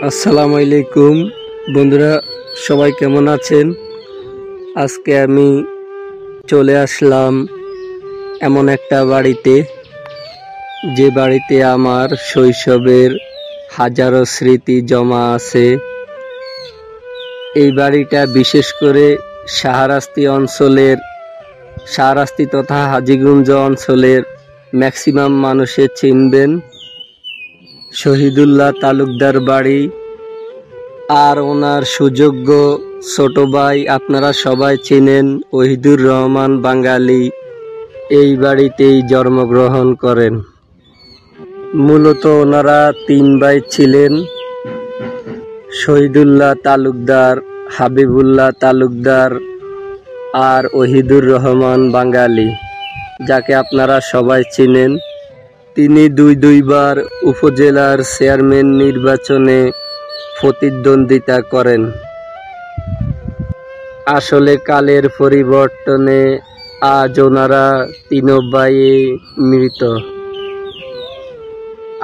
আসসালামু আলাইকুম বন্ধুরা, সবাই কেমন আছেন? আজকে আমি চলে আসলাম এমন একটা বাড়িতে, যে বাড়িতে আমার শৈশবের হাজারো স্মৃতি জমা আছে। এই বাড়িটা বিশেষ করে শাহরাস্তি তথা হাজীগঞ্জ অঞ্চলের ম্যাক্সিমাম মানুষে চিনবেন। শহীদুল্লাহ তালুকদার বাড়ি আর ওনার সুযোগ্য ছোট ভাই আপনারা সবাই চেনেন, ওহিদুর রহমান বাঙালি এই বাড়িতেই জন্মগ্রহণ করেন। মূলত ওনারা তিন ভাই ছিলেন, শহীদুল্লাহ তালুকদার, হাবিবুল্লাহ তালুকদার আর ওহিদুর রহমান বাঙালি, যাকে আপনারা সবাই চিনেন। তিনি দুইবার উপজেলার চেয়ারম্যান নির্বাচনে প্রতিদ্বন্দ্বিতা করেন। আসলে কালের পরিবর্তনে আজ ওনারা তিন ভাই মৃত।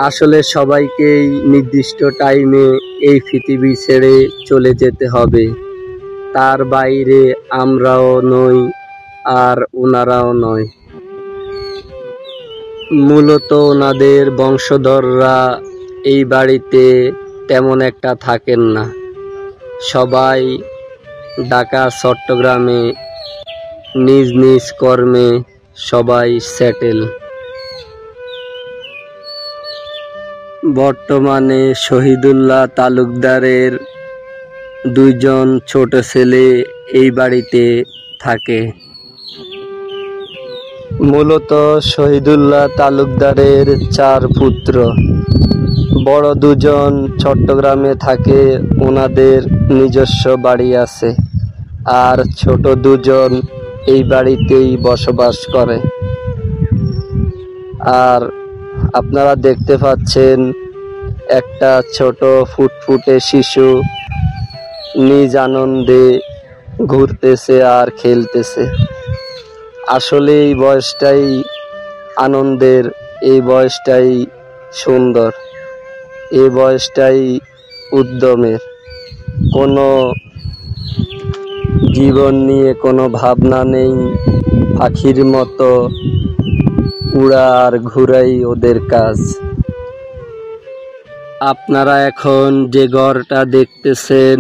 আসলে সবাইকেই নির্দিষ্ট টাইমে এই পৃথিবী ছেড়ে চলে যেতে হবে, তার বাইরে আমরাও নই আর ওনারাও নয়। মূলত ওনাদের বংশধররা এই বাড়িতে তেমন একটা থাকেন না, সবাই ঢাকা চট্টগ্রামে নিজ নিজ কর্মে সবাই সেটেল। বর্তমানে শহীদুল্লাহ তালুকদারের দুইজন ছোট ছেলে এই বাড়িতে থাকে। মূলত শহীদুল্লাহ তালুকদারের 4 পুত্র, বড় দুজন চট্টগ্রামে থাকে, ওনাদের নিজস্ব বাড়ি আছে, আর ছোট দুজন এই বাড়িতেই বসবাস করে। আর আপনারা দেখতে পাচ্ছেন একটা ছোট ফুটফুটে শিশু নিজ আনন্দে ঘুরতেছে আর খেলতেছে। আসলে এই বয়সটাই আনন্দের, এই বয়সটাই সুন্দর, এই বয়সটাই উদ্যমের। কোনো জীবন নিয়ে কোনো ভাবনা নেই, পাখির মতো উড়া আর ঘুরাই ওদের কাজ। আপনারা এখন যে ঘরটা দেখতেছেন,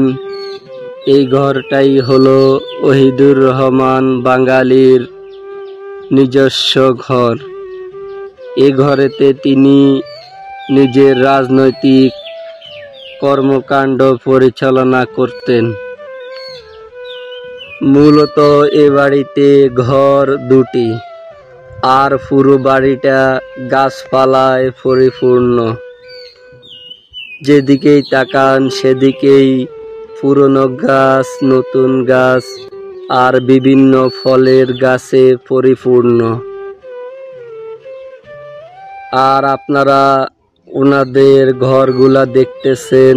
এই ঘরটাই হলো ওহিদুর রহমান বাঙালির নিজস্ব ঘর। এ ঘরেতে তিনি নিজের রাজনৈতিক কর্মকাণ্ড পরিচালনা করতেন। মূলত এ বাড়িতে ঘর 2টি, আর পুরো বাড়িটা গাছপালায় পরিপূর্ণ। যেদিকেই তাকান সেদিকেই পুরনো গাছ, নতুন গাছ আর বিভিন্ন ফলের গাছে পরিপূর্ণ। আর আপনারা ওনাদের ঘরগুলা দেখতেছেন,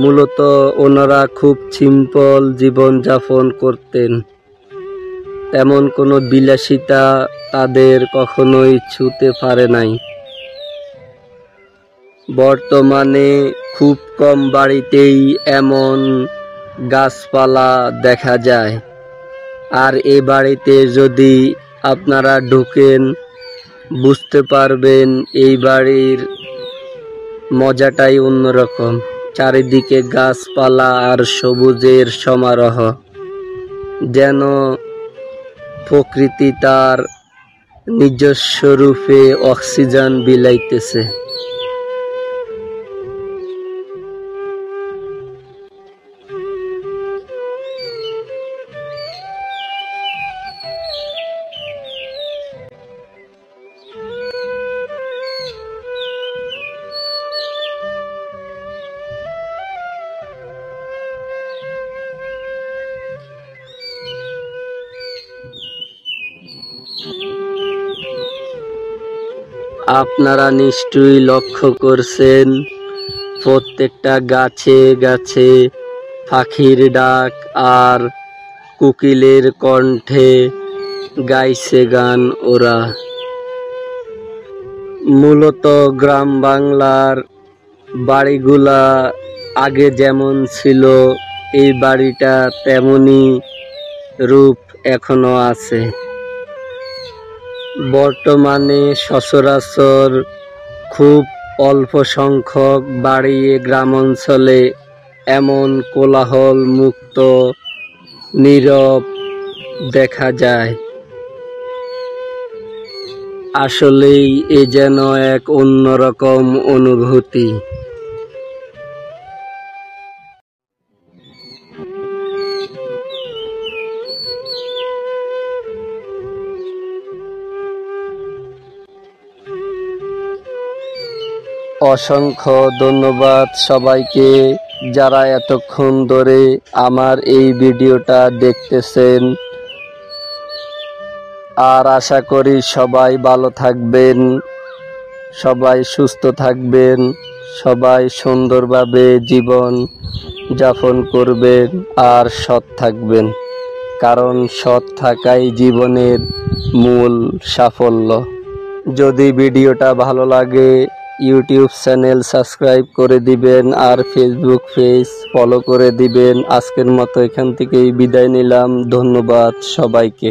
মূলত ওনারা খুব সিম্পল জীবনযাপন করতেন, তেমন কোনো বিলাসিতা তাদের কখনোই ছুঁতে পারে নাই। বর্তমানে খুব কম বাড়িতেই এমন গাছপালা দেখা যায়। আর এ বাড়িতে যদি আপনারা ঢুকেন বুঝতে পারবেন এই বাড়ির মজাটাই অন্যরকম। চারিদিকে গাছপালা আর সবুজের সমারোহ, যেন প্রকৃতি তার নিজস্ব রূপে অক্সিজেন বিলাইতেছে। আপনারা নিশ্চয়ই লক্ষ্য করছেন প্রত্যেকটা গাছে গাছে পাখির ডাক আর কোকিলের কণ্ঠে গাইছে গান ওরা। মূলত গ্রাম বাংলার বাড়িগুলা আগে যেমন ছিল এই বাড়িটা তেমনি রূপ এখনো আছে। বর্তমানে সচরাচর খুব অল্প সংখ্যক বাড়ি গ্রাম অঞ্চলে এমন কোলাহল মুক্ত নীরব দেখা যায়। আসলেই এ যেন এক অন্যরকম অনুভূতি। অসংখ্য ধন্যবাদ সবাইকে যারা এতক্ষণ ধরে আমার এই ভিডিওটা দেখতেছেন। আর আশা করি সবাই ভালো থাকবেন, সবাই সুস্থ থাকবেন, সবাই সুন্দরভাবে জীবন যাপন করবেন আর সৎ থাকবেন, কারণ সৎ থাকাই জীবনের মূল সাফল্য। যদি ভিডিওটা ভালো লাগে ইউটিউব চ্যানেল সাবস্ক্রাইব করে দিবেন আর ফেসবুক পেজ ফলো করে দিবেন। আজকের মতো এখান থেকেই বিদায় নিলাম। ধন্যবাদ সবাইকে।